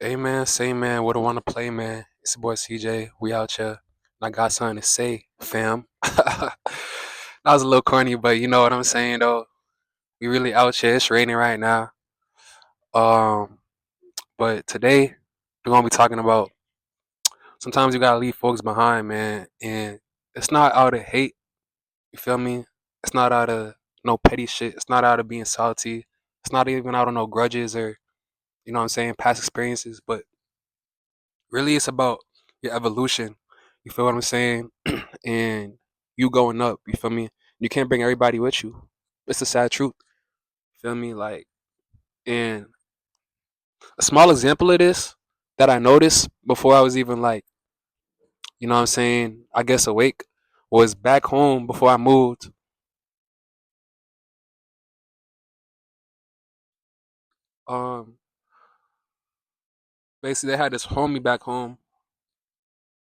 Hey man, say man, what I wanna play, man. It's your boy CJ. We out here. And I got something to say, fam. That was a little corny, but you know what I'm saying though. We really out here. It's raining right now. Um, but today we're gonna be talking about sometimes you gotta leave folks behind, man. And it's not out of hate, you feel me? It's not out of no petty shit. It's not out of being salty. It's not even out of no grudges or you know what I'm saying, past experiences, but really it's about your evolution. You feel what I'm saying? And you going up, you feel me? You can't bring everybody with you. It's the sad truth. Feel me? Like, and a small example of this that I noticed before I was even like, you know what I'm saying, I guess awake, was back home before I moved. Um, Basically they had this homie back home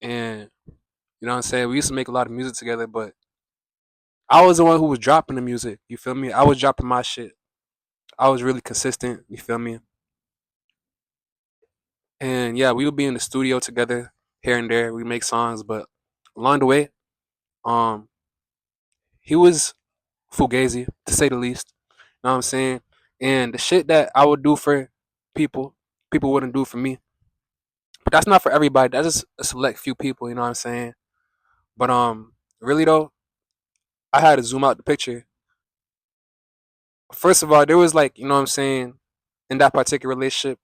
and you know what I'm saying, we used to make a lot of music together, but I was the one who was dropping the music, you feel me? I was dropping my shit. I was really consistent, you feel me? And yeah, we would be in the studio together here and there. We make songs, but along the way, um, he was fugazi to say the least. You know what I'm saying? And the shit that I would do for people, people wouldn't do for me. But that's not for everybody. That's just a select few people. You know what I'm saying? But really though, I had to zoom out the picture. First of all, there was like, you know what I'm saying, in that particular relationship,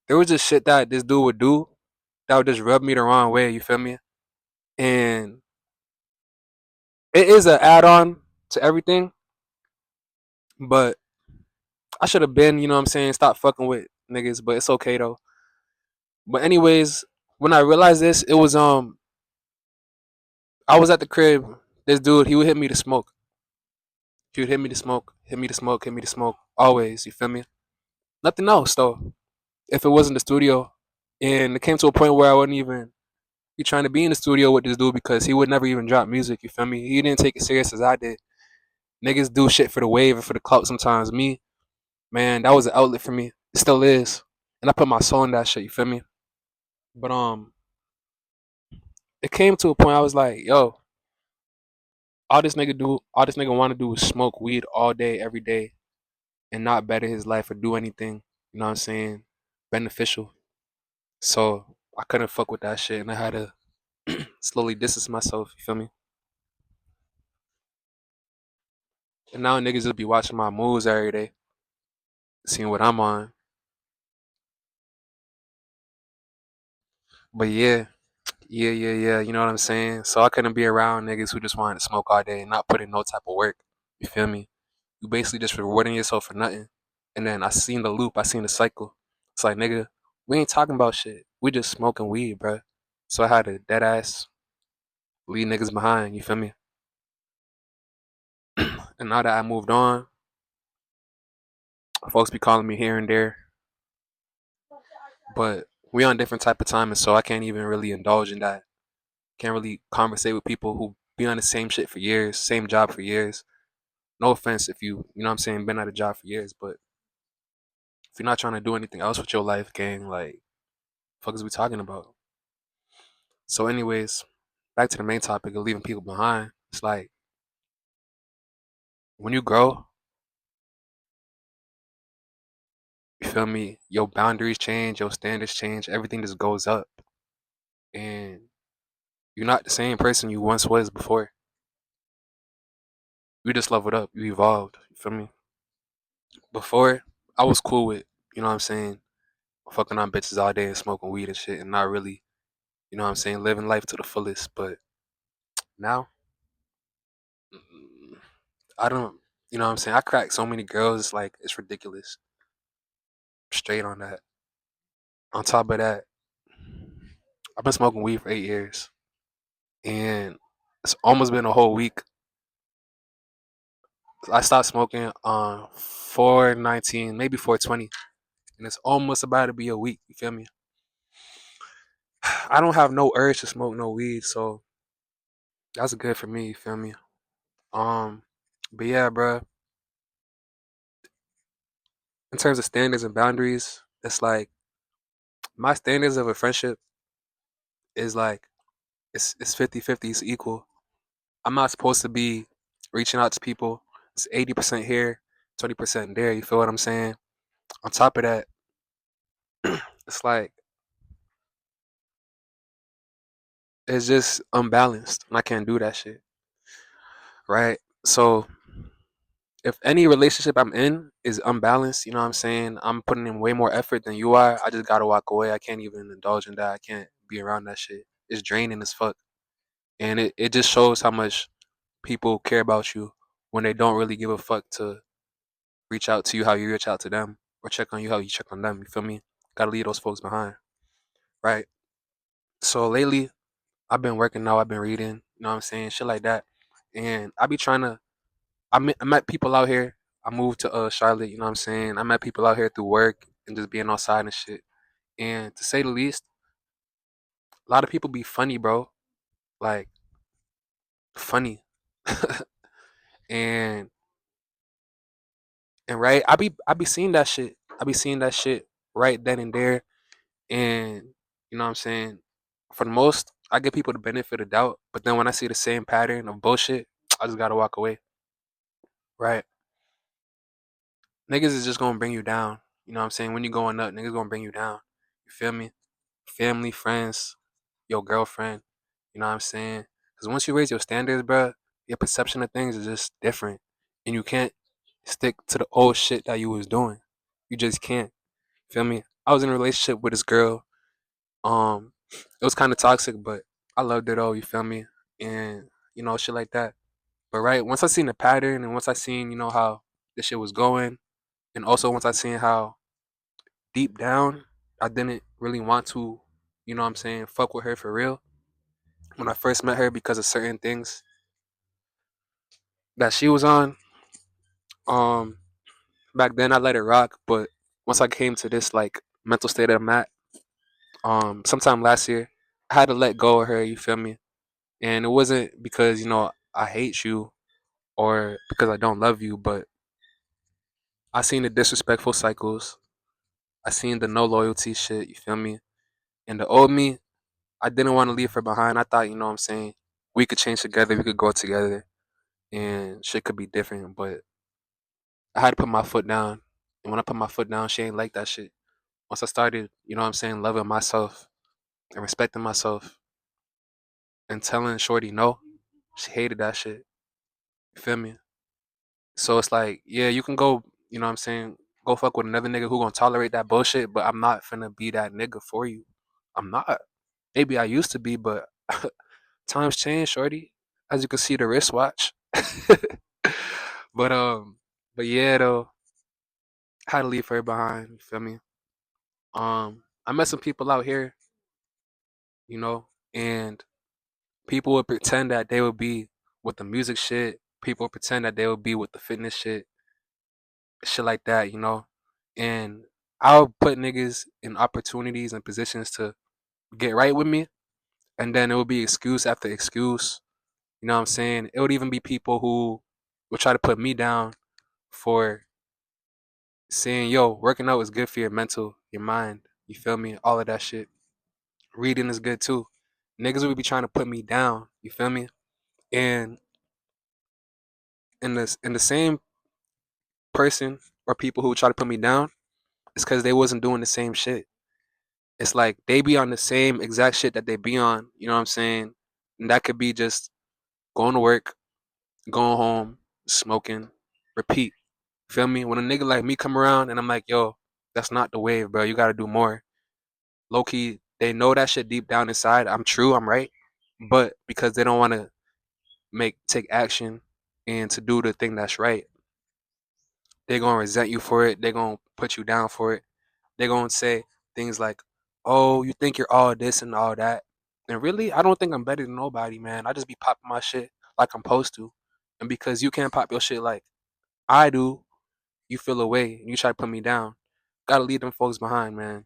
there was just shit that this dude would do that would just rub me the wrong way. You feel me? And it is an add-on to everything, but I should have been, you know what I'm saying, stop fucking with niggas, but it's okay though. But anyways, when I realized this, it was I was at the crib. This dude, he would hit me to smoke. He would hit me to smoke, hit me to smoke, hit me to smoke. Always, you feel me? Nothing else though. If it wasn't the studio. And it came to a point where I wouldn't even be trying to be in the studio with this dude because he would never even drop music, you feel me? He didn't take it serious as I did. Niggas do shit for the wave and for the clout sometimes. Me, man, that was an outlet for me. It still is. And I put my soul in that shit, you feel me? But it came to a point I was like, yo, all this nigga wanna do is smoke weed all day, every day, and not better his life or do anything, you know what I'm saying, beneficial. So I couldn't fuck with that shit and I had to slowly distance myself, you feel me? And now niggas just be watching my moves every day, seeing what I'm on. But yeah, yeah. You know what I'm saying? So I couldn't be around niggas who just wanted to smoke all day and not put in no type of work. You feel me? You basically just rewarding yourself for nothing. And then I seen the loop, I seen the cycle. It's like, nigga, we ain't talking about shit. We just smoking weed, bruh. So I had to dead ass leave niggas behind, you feel me? And now that I moved on, folks be calling me here and there. But we on different type of timing, so I can't even really indulge in that. Can't really conversate with people who be on the same shit for years, same job for years. No offense if you know what I'm saying, been at a job for years, but if you're not trying to do anything else with your life, gang, like, fuck is we talking about? So, anyways, back to the main topic of leaving people behind. It's like when you grow, you feel me? Your boundaries change, your standards change, everything just goes up, and you're not the same person you once was before. You just leveled up, you evolved. You feel me? Before, I was cool with, you know what I'm saying, fucking on bitches all day and smoking weed and shit, and not really, you know what I'm saying, living life to the fullest. But now, mm, I don't, you know what I'm saying, I crack so many girls. It's like it's ridiculous. Straight on that. On top of that, I've been smoking weed for 8 years, and it's almost been a whole week. I stopped smoking on 4/19, maybe 4/20, and it's almost about to be a week. You feel me? I don't have no urge to smoke no weed, so that's good for me. You feel me? Um, but yeah, bro. In terms of standards and boundaries, it's like, my standards of a friendship is like it's 50-50, it's equal. I'm not supposed to be reaching out to people. It's 80% here, 20% there. You feel what I'm saying? On top of that, it's like it's just unbalanced, and I can't do that shit, right? So if any relationship I'm in is unbalanced, you know what I'm saying? I'm putting in way more effort than you are. I just gotta walk away. I can't even indulge in that. I can't be around that shit. It's draining as fuck, and it just shows how much people care about you when they don't really give a fuck to reach out to you how you reach out to them or check on you how you check on them. You feel me? Gotta leave those folks behind, right? So lately, I've been working out. I've been reading. You know what I'm saying? Shit like that, and I be trying to. I met people out here. I moved to Charlotte. You know what I'm saying? I met people out here through work and just being outside and shit. And to say the least, a lot of people be funny, bro. Like funny, and right, I be seeing that shit. I be seeing that shit right then and there. And you know what I'm saying? For the most, I give people the benefit of doubt. But then when I see the same pattern of bullshit, I just gotta walk away. Right? Niggas is just gonna bring you down. You know what I'm saying? When you going up, niggas gonna bring you down. You feel me? Family, friends, your girlfriend. You know what I'm saying? Because once you raise your standards, bro, your perception of things is just different, and you can't stick to the old shit that you was doing. You just can't. Feel me? I was in a relationship with this girl. It was kind of toxic, but I loved it all. You feel me? And shit like that. But right, once I seen the pattern, and once I seen how this shit was going, and also once I seen how deep down I didn't really want to, what I'm saying, fuck with her for real. When I first met her, because of certain things that she was on, um, back then I let it rock. But once I came to this like mental state that I'm at, sometime last year, I had to let go of her. You feel me? And it wasn't because I hate you or because I don't love you, but I seen the disrespectful cycles. I seen the no loyalty shit. You feel me? And the old me, I didn't want to leave her behind. I thought, what I'm saying, we could change together. We could grow together, and shit could be different. But I had to put my foot down. And when I put my foot down, she ain't like that shit. Once I started, what I'm saying, loving myself and respecting myself and telling Shorty no, she hated that shit. You feel me? So it's like, yeah, you can go, what I'm saying, go fuck with another nigga who gonna tolerate that bullshit, but I'm not finna be that nigga for you. I'm not. Maybe I used to be, but times change, shorty. As you can see, the wristwatch. but but yeah, though, I had to leave her behind. You feel me? I met some people out here, you know, and people would pretend that they would be with the music shit. People would pretend that they would be with the fitness shit like that, And I'll put niggas in opportunities and positions to get right with me, and then it would be excuse after excuse. You know what I'm saying? It would even be people who would try to put me down for saying, yo, working out is good for your mental, your mind. You feel me? All of that shit. Reading is good too. Niggas would be trying to put me down. You feel me? And in the same person or people who would try to put me down, it's because they wasn't doing the same shit. It's like they be on the same exact shit that they be on. You know what I'm saying? And that could be just going to work, going home, smoking, repeat. Feel me? When a nigga like me come around and I'm like, yo, that's not the wave, bro. You gotta do more. Low key, they know that shit deep down inside. I'm true, I'm right. But because they don't wanna take action and to do the thing that's right, they gonna resent you for it. They gonna put you down for it. They gonna say things like, oh, you think you're all this and all that. And really, I don't think I'm better than nobody, man. I just be popping my shit like I'm supposed to. And because you can't pop your shit like I do, you feel away and you try to put me down. Gotta leave them folks behind, man.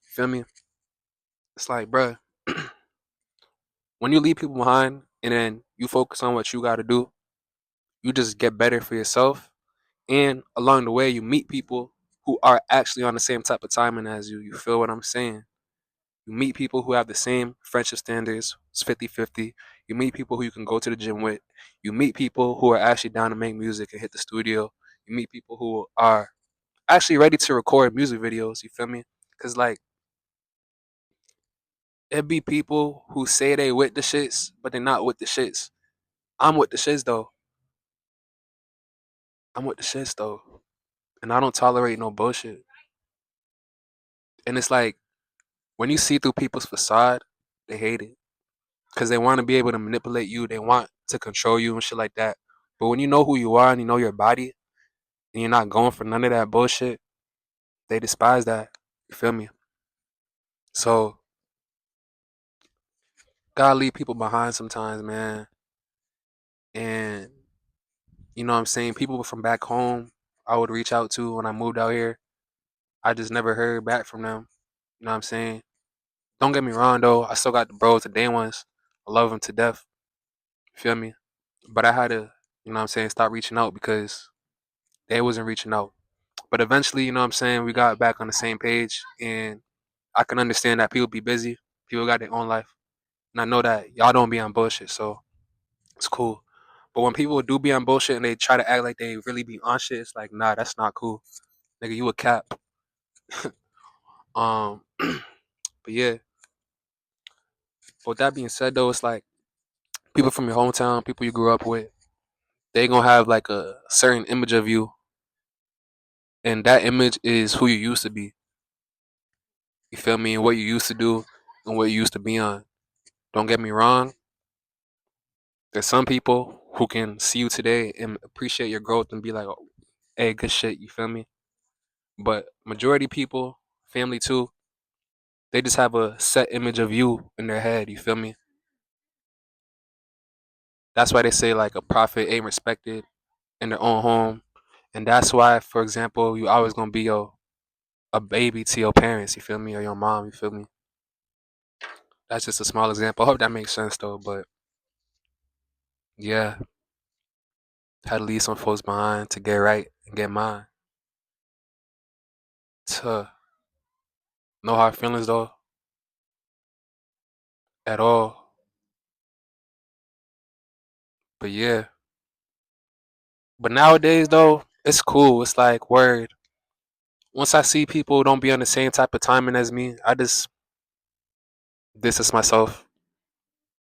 Feel me? It's like, bruh, when you leave people behind and then you focus on what you gotta do, you just get better for yourself. And along the way, you meet people who are actually on the same type of timing as you. You feel what I'm saying? You meet people who have the same friendship standards. It's 50-50. You meet people who you can go to the gym with. You meet people who are actually down to make music and hit the studio. You meet people who are actually ready to record music videos. You feel me? Because, like, it be people who say they with the shits, but they're not with the shits. I'm with the shits, though. I'm with the shits, though. And I don't tolerate no bullshit. And it's like, when you see through people's facade, they hate it. Because they want to be able to manipulate you. They want to control you and shit like that. But when you know who you are and you know your body and you're not going for none of that bullshit, they despise that. You feel me? So, gotta leave people behind sometimes, man. And, you know what I'm saying? People from back home, I would reach out to when I moved out here. I just never heard back from them. You know what I'm saying? Don't get me wrong, though. I still got the bros, the day ones. I love them to death. You feel me? But I had to, you know what I'm saying, stop reaching out because they wasn't reaching out. But eventually, you know what I'm saying, we got back on the same page. And I can understand that people be busy. People got their own life. And I know that y'all don't be on bullshit. So it's cool. But when people do be on bullshit and they try to act like they really be on shit, it's like, nah, that's not cool. Nigga, you a cap. But yeah. But with that being said, though, it's like people from your hometown, people you grew up with, they gonna have like a certain image of you, and that image is who you used to be. You feel me? And what you used to do and what you used to be on. Don't get me wrong. There's some people who can see you today and appreciate your growth and be like, oh, hey, good shit. You feel me? But majority people, family too, they just have a set image of you in their head. You feel me? That's why they say like a prophet ain't respected in their own home, and that's why, for example, you always gonna be a baby to your parents. You feel me? Or your mom. You feel me? That's just a small example. I hope that makes sense though. But yeah, had to leave some folks behind to get right and get mine. To no hard feelings though at all. But yeah. But nowadays though, it's cool. It's like word. Once I see people don't be on the same type of timing as me, I just distance myself.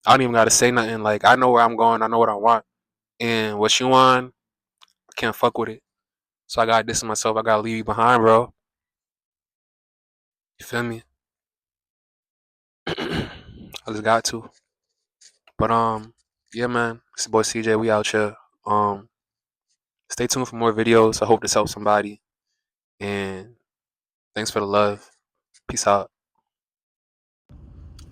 I don't even gotta say nothing. Like I know where I'm going. I know what I want. And what you want, I can't fuck with it. So I gotta distance myself. I gotta leave you behind, bro. You feel me? I just got to. But yeah, man. It's the boy CJ. We out here. Um, Stay tuned for more videos. I hope this helps somebody. And thanks for the love. Peace out.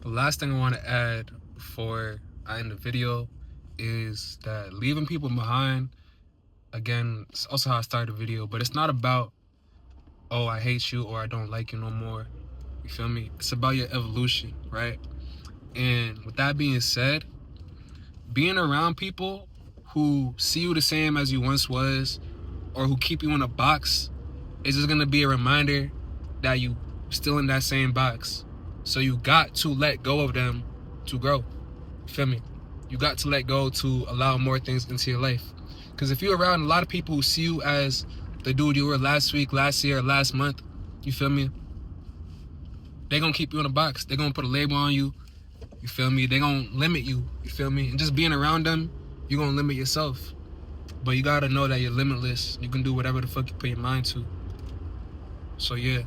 The last thing I want to add before I end the video is that leaving people behind, again, it's also how I started the video, but it's not about, oh, I hate you or I don't like you no more. You feel me? It's about your evolution, right? And with that being said, being around people who see you the same as you once was or who keep you in a box is just gonna be a reminder that you still in that same box. So you got to let go of them to grow. You feel me? You got to let go to allow more things into your life. Because if you're around a lot of people who see you as the dude you were last week, last year, last month, you feel me? They're gonna keep you in a box. They're gonna put a label on you. You feel me? They're gonna limit you. You feel me? And just being around them, you're gonna limit yourself. But you gotta know that you're limitless. You can do whatever the fuck you put your mind to. So yeah.